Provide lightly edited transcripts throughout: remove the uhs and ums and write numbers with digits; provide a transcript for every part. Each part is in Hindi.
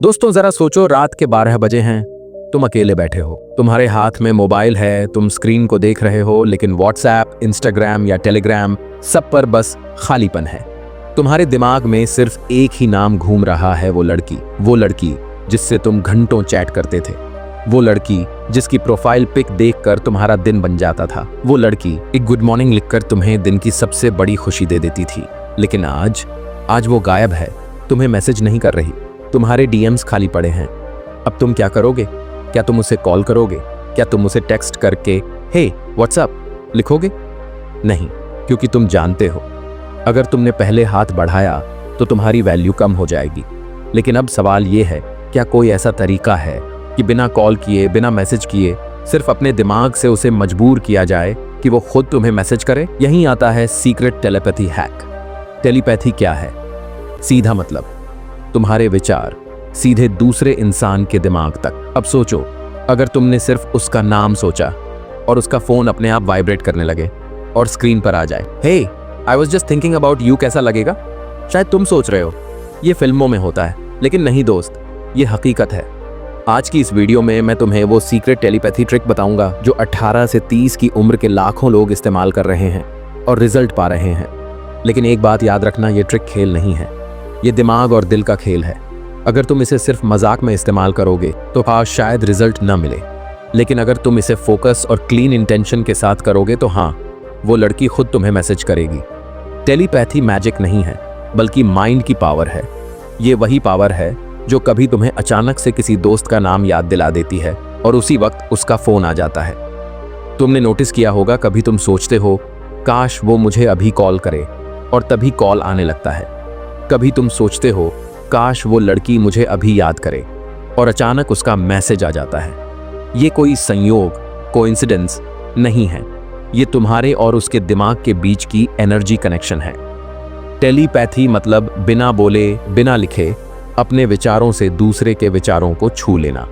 दोस्तों जरा सोचो, रात के 12 बजे हैं, तुम अकेले बैठे हो, तुम्हारे हाथ में मोबाइल है, तुम स्क्रीन को देख रहे हो, लेकिन व्हाट्सएप, इंस्टाग्राम या टेलीग्राम सब पर बस खालीपन है। तुम्हारे दिमाग में सिर्फ एक ही नाम घूम रहा है, वो लड़की जिससे तुम घंटों चैट करते थे, वो लड़की जिसकी प्रोफाइल पिक देखकर तुम्हारा दिन बन जाता था, वो लड़की एक गुड मॉर्निंग लिखकर तुम्हें दिन की सबसे बड़ी खुशी दे देती थी। लेकिन आज वो गायब है, तुम्हें मैसेज नहीं कर रही, तुम्हारे डीएम्स खाली पड़े हैं। अब तुम क्या करोगे? क्या तुम उसे कॉल करोगे? क्या तुम उसे टेक्स्ट करके हे व्हाट्सअप लिखोगे? नहीं, क्योंकि तुम जानते हो अगर तुमने पहले हाथ बढ़ाया तो तुम्हारी वैल्यू कम हो जाएगी। लेकिन अब सवाल ये है, क्या कोई ऐसा तरीका है कि बिना कॉल किए, बिना मैसेज किए, सिर्फ अपने दिमाग से उसे मजबूर किया जाए कि वो खुद तुम्हें मैसेज करे? यहीं आता है सीक्रेट टेलीपैथी हैक। टेलीपैथी क्या है? सीधा मतलब तुम्हारे विचार सीधे दूसरे इंसान के दिमाग तक। अब सोचो, अगर तुमने सिर्फ उसका नाम सोचा और उसका फोन अपने आप वाइब्रेट करने लगे और स्क्रीन पर आ जाए, hey I was just thinking about you, कैसा लगेगा? शायद तुम सोच रहे हो ये फिल्मों में होता है, लेकिन नहीं दोस्त, ये हकीकत है। आज की इस वीडियो में मैं तुम्हें वो सीक्रेट टेलीपैथी ट्रिक बताऊंगा जो 18 से 30 की उम्र के लाखों लोग इस्तेमाल कर रहे हैं और रिजल्ट पा रहे हैं। लेकिन एक बात याद रखना, ये ट्रिक खेल नहीं है, ये दिमाग और दिल का खेल है। अगर तुम इसे सिर्फ मजाक में इस्तेमाल करोगे तो शायद रिजल्ट न मिले, लेकिन अगर तुम इसे फोकस और क्लीन इंटेंशन के साथ करोगे तो हाँ, वो लड़की खुद तुम्हें मैसेज करेगी। टेलीपैथी मैजिक नहीं है, बल्कि माइंड की पावर है। ये वही पावर है जो कभी तुम्हें अचानक से किसी दोस्त का नाम याद दिला देती है और उसी वक्त उसका फोन आ जाता है। तुमने नोटिस किया होगा, कभी तुम सोचते हो काश वो मुझे अभी कॉल करे और तभी कॉल आने लगता है। कभी तुम सोचते हो काश वो लड़की मुझे अभी याद करे और अचानक उसका मैसेज आ जाता है। ये कोई संयोग, कोइंसिडेंस नहीं है, ये तुम्हारे और उसके दिमाग के बीच की एनर्जी कनेक्शन है। टेलीपैथी मतलब बिना बोले, बिना लिखे अपने विचारों से दूसरे के विचारों को छू लेना,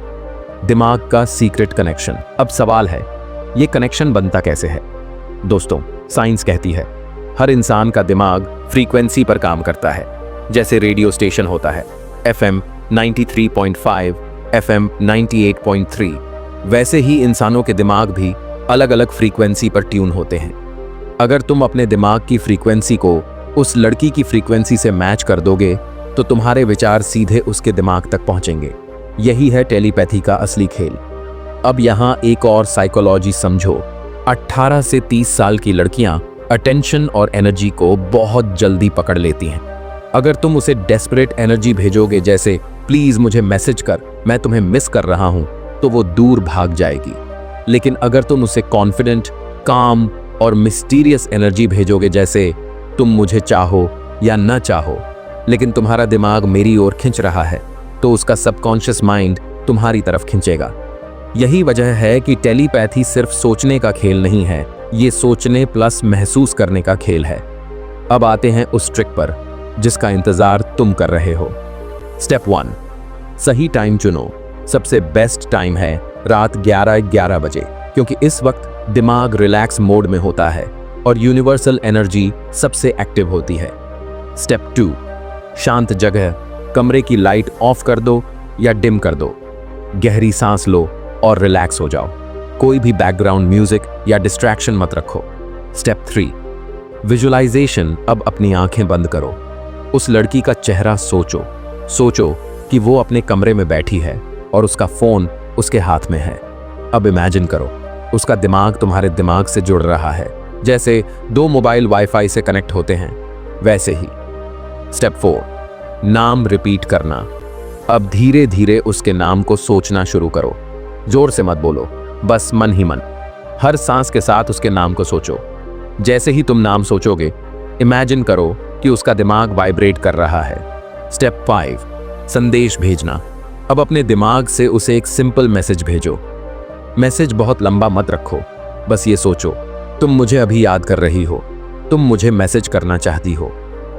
दिमाग का सीक्रेट कनेक्शन। अब सवाल है, ये कनेक्शन बनता कैसे है? दोस्तों, साइंस कहती है हर इंसान का दिमाग फ्रीक्वेंसी पर काम करता है। जैसे रेडियो स्टेशन होता है FM 93.5, FM 98.3, वैसे ही इंसानों के दिमाग भी अलग अलग फ्रीक्वेंसी पर ट्यून होते हैं। अगर तुम अपने दिमाग की फ्रीक्वेंसी को उस लड़की की फ्रीक्वेंसी से मैच कर दोगे तो तुम्हारे विचार सीधे उसके दिमाग तक पहुंचेंगे। यही है टेलीपैथी का असली खेल। अब यहाँ एक और साइकोलॉजी समझो। 18 से 30 साल की लड़कियां अटेंशन और एनर्जी को बहुत जल्दी पकड़ लेती हैं। अगर तुम उसे डेस्परेट एनर्जी भेजोगे, जैसे प्लीज मुझे मैसेज कर, मैं तुम्हें मिस कर रहा हूं, तो वो दूर भाग जाएगी। लेकिन अगर तुम उसे कॉन्फिडेंट, काम और मिस्टीरियस एनर्जी भेजोगे, जैसे तुम मुझे चाहो या न चाहो लेकिन तुम्हारा दिमाग मेरी ओर खिंच रहा है, तो उसका सबकॉन्शियस माइंड तुम्हारी तरफ खिंचेगा। यही वजह है कि टेलीपैथी सिर्फ सोचने का खेल नहीं है, ये सोचने प्लस महसूस करने का खेल है। अब आते हैं उस ट्रिक पर जिसका इंतजार तुम कर रहे हो। स्टेप 1, सही टाइम चुनो। सबसे बेस्ट टाइम है रात 11 बजे, क्योंकि इस वक्त दिमाग रिलैक्स मोड में होता है और यूनिवर्सल एनर्जी सबसे एक्टिव होती है। स्टेप 2, शांत जगह, कमरे की लाइट ऑफ कर दो या डिम कर दो, गहरी सांस लो और रिलैक्स हो जाओ। कोई भी बैकग्राउंड म्यूजिक या डिस्ट्रैक्शन मत रखो। Step 3, visualisation. अब अपनी आंखें बंद करो, उस लड़की का चेहरा सोचो कि वो अपने कमरे में बैठी है और उसका फोन उसके हाथ में है। अब इमेजिन करो उसका दिमाग तुम्हारे दिमाग से जुड़ रहा है, जैसे 2 मोबाइल वाईफाई से कनेक्ट होते हैं, वैसे ही। स्टेप 4, नाम रिपीट करना। अब धीरे धीरे उसके नाम को सोचना शुरू करो, जोर से मत बोलो, बस मन ही मन। हर सांस के साथ उसके नाम को सोचो। जैसे ही तुम नाम सोचोगे, इमेजिन करो कि उसका दिमाग वाइब्रेट कर रहा है। स्टेप 5, संदेश भेजना। अब अपने दिमाग से उसे एक सिंपल मैसेज भेजो। मैसेज बहुत लंबा मत रखो, बस ये सोचो, तुम मुझे अभी याद कर रही हो, तुम मुझे मैसेज करना चाहती हो।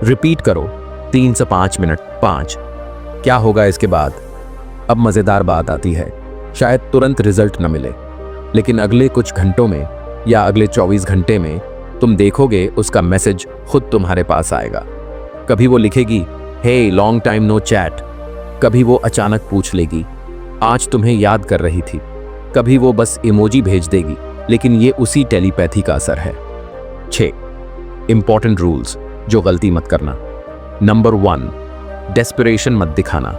रिपीट करो 3 से 5 मिनट। 5, क्या होगा इसके बाद? अब मजेदार बात आती है, शायद तुरंत रिजल्ट न मिले, लेकिन अगले कुछ घंटों में या अगले 24 घंटे में तुम देखोगे उसका मैसेज खुद तुम्हारे पास आएगा। कभी वो लिखेगी हे लॉन्ग टाइम नो चैट, कभी वो अचानक पूछ लेगी आज तुम्हें याद कर रही थी, कभी वो बस इमोजी भेज देगी, लेकिन ये उसी टेलीपैथी का असर है। 6 इंपॉर्टेंट रूल्स जो गलती मत करना। नंबर 1, डेस्परेशन मत दिखाना।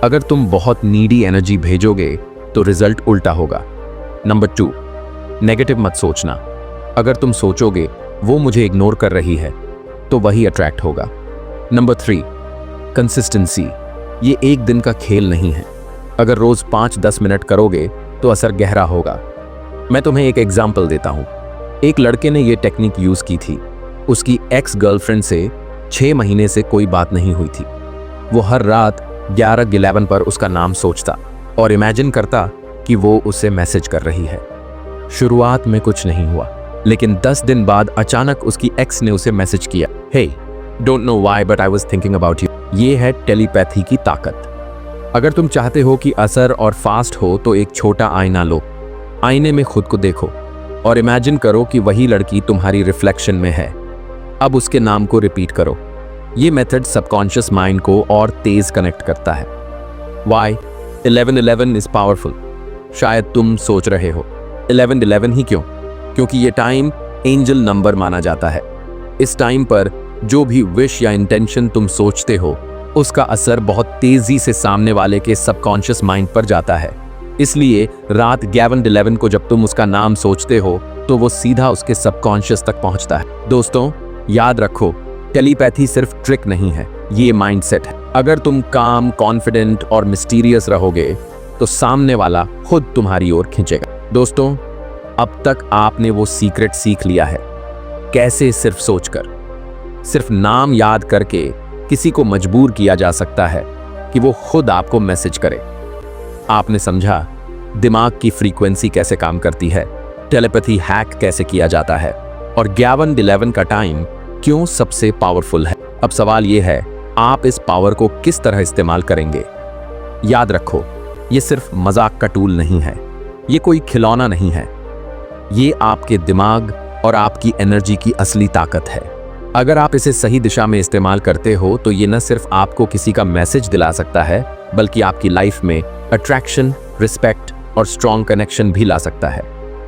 अगर तुम बहुत नीडी एनर्जी भेजोगे तो रिजल्ट उल्टा होगा। नंबर 2, नेगेटिव मत सोचना। अगर तुम सोचोगे वो मुझे इग्नोर कर रही है तो वही अट्रैक्ट होगा। Number 3, consistency. ये एक दिन का खेल नहीं है। अगर रोज 5-10 मिनट करोगे तो असर गहरा होगा। मैं तुम्हें एक एग्जाम्पल देता हूं। एक लड़के ने ये टेक्निक यूज की थी। उसकी एक्स गर्लफ्रेंड से 6 महीने से कोई बात नहीं हुई थी। वो हर रात 11 पर उसका नाम सोचता और इमेजिन करता कि वो उसे मैसेज कर रही है। शुरुआत में कुछ नहीं हुआ, लेकिन 10 दिन बाद अचानक उसकी एक्स ने उसे मैसेज किया, hey don't know why but I was thinking about you. ये है टेलीपैथी की ताकत। अगर तुम चाहते हो कि असर और फास्ट हो तो एक छोटा आईना लो, आईने में खुद को देखो और इमेजिन करो कि वही लड़की तुम्हारी रिफ्लेक्शन में है। अब उसके नाम को रिपीट करो। ये मेथड सबकॉन्शियस माइंड को और तेज कनेक्ट करता है। Why 1111 is powerful. शायद तुम सोच रहे हो 1111 ही क्यों? क्योंकि ये टाइम एंजल नंबर माना जाता है। इस टाइम पर जो भी विश या इंटेंशन तुम सोचते हो उसका असर बहुत तेजी से सामने वाले के सबकॉन्शियस माइंड पर जाता है। इसलिए रात 11 को जब तुम उसका नाम सोचते हो तो वो सीधा उसके सबकॉन्शियस तक पहुंचता है। दोस्तों याद रखो, टेलीपैथी सिर्फ ट्रिक नहीं है, ये माइंडसेट है। अगर तुम काम, कॉन्फिडेंट और मिस्टीरियस रहोगे तो सामने वाला खुद तुम्हारी ओर खींचेगा। दोस्तों अब तक आपने वो सीक्रेट सीख लिया है, कैसे सिर्फ सोचकर, सिर्फ नाम याद करके किसी को मजबूर किया जा सकता है कि वो खुद आपको मैसेज करे। आपने समझा दिमाग की फ्रीक्वेंसी कैसे काम करती है, टेलीपैथी हैक कैसे किया जाता है और 11 का टाइम क्यों सबसे पावरफुल है। अब सवाल ये है, आप इस पावर को किस तरह इस्तेमाल करेंगे? याद रखो, ये सिर्फ मजाक का टूल नहीं है, ये कोई खिलौना नहीं है, ये आपके दिमाग और आपकी एनर्जी की असली ताकत है। अगर आप इसे सही दिशा में इस्तेमाल करते हो तो ये न सिर्फ आपको किसी का मैसेज दिला सकता है, बल्कि आपकी लाइफ में अट्रैक्शन, रिस्पेक्ट और स्ट्रॉन्ग कनेक्शन भी ला सकता है।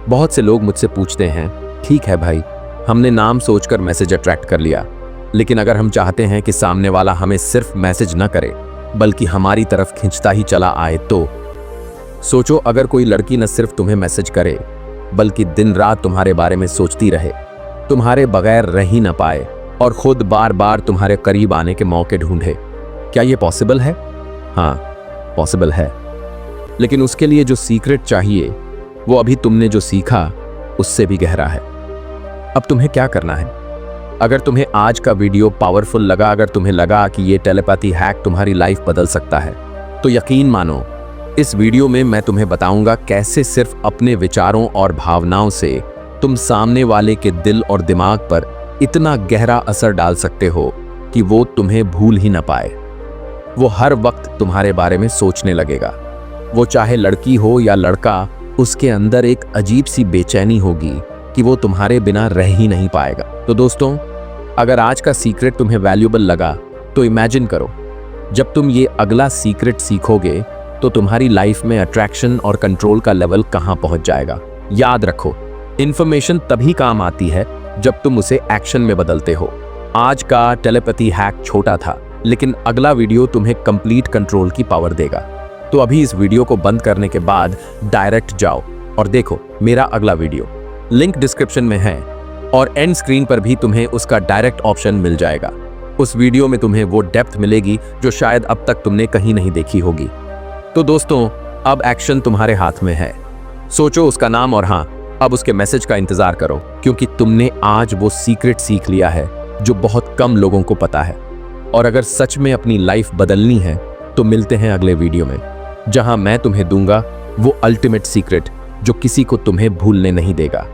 बहुत से लोग मुझसे पूछते हैं, ठीक है भाई, हमने नाम सोचकर मैसेज अट्रैक्ट कर लिया, लेकिन अगर हम चाहते हैं कि सामने वाला हमें सिर्फ मैसेज न करे बल्कि हमारी तरफ खींचता ही चला आए तो? सोचो, अगर कोई लड़की न सिर्फ तुम्हें मैसेज करे बल्कि दिन रात तुम्हारे बारे में सोचती रहे, तुम्हारे बगैर रह ही न पाए और खुद बार बार तुम्हारे करीब आने के मौके ढूंढे, क्या ये पॉसिबल है? हाँ, पॉसिबल है। लेकिन उसके लिए जो सीक्रेट चाहिए वो अभी तुमने जो सीखा उससे भी गहरा है। अब तुम्हें क्या करना है? अगर तुम्हें आज का वीडियो पावरफुल लगा, अगर तुम्हें लगा कि ये टेलीपैथी हैक तुम्हारी लाइफ बदल सकता है, तो यकीन मानो इस वीडियो में मैं तुम्हें बताऊंगा कैसे सिर्फ अपने विचारों और भावनाओं से तुम सामने वाले के दिल और दिमाग पर इतना गहरा असर डाल सकते हो कि वो तुम्हें भूल ही न पाए। वो हर वक्त तुम्हारे बारे में सोचने लगेगा। वो चाहे लड़की हो या लड़का, उसके अंदर एक अजीब सी बेचैनी होगी कि वो तुम्हारे बिना रह ही नहीं पाएगा। तो दोस्तों, अगर आज का सीक्रेट तुम्हें वैल्यूएबल लगा तो इमेजिन करो, जब तुम ये अगला सीक्रेट सीखोगे तो तुम्हारी लाइफ में अट्रैक्शन और कंट्रोल का लेवल कहां पहुंच जाएगा। याद रखो, इंफॉर्मेशन तभी काम आती है जब तुम उसे एक्शन में बदलते हो। आज का टेलीपैथी हैक छोटा था, लेकिन अगला वीडियो तुम्हें कंप्लीट कंट्रोल की पावर देगा। तो अभी इस वीडियो को बंद करने के बाद डायरेक्ट जाओ और देखो मेरा अगला वीडियो, लिंक डिस्क्रिप्शन में है और एंड स्क्रीन पर भी तुम्हें उसका डायरेक्ट ऑप्शन मिल जाएगा। उस वीडियो में तुम्हें वो डेप्थ मिलेगी जो शायद अब तक तुमने कहीं नहीं देखी होगी। तो दोस्तों, अब एक्शन तुम्हारे हाथ में है। सोचो उसका नाम और हाँ, अब उसके मैसेज का इंतजार करो, क्योंकि तुमने आज वो सीक्रेट सीख लिया है जो बहुत कम लोगों को पता है। और अगर सच में अपनी लाइफ बदलनी है तो मिलते हैं अगले वीडियो में, जहां मैं तुम्हें दूंगा वो अल्टीमेट सीक्रेट जो किसी को तुम्हें भूलने नहीं देगा।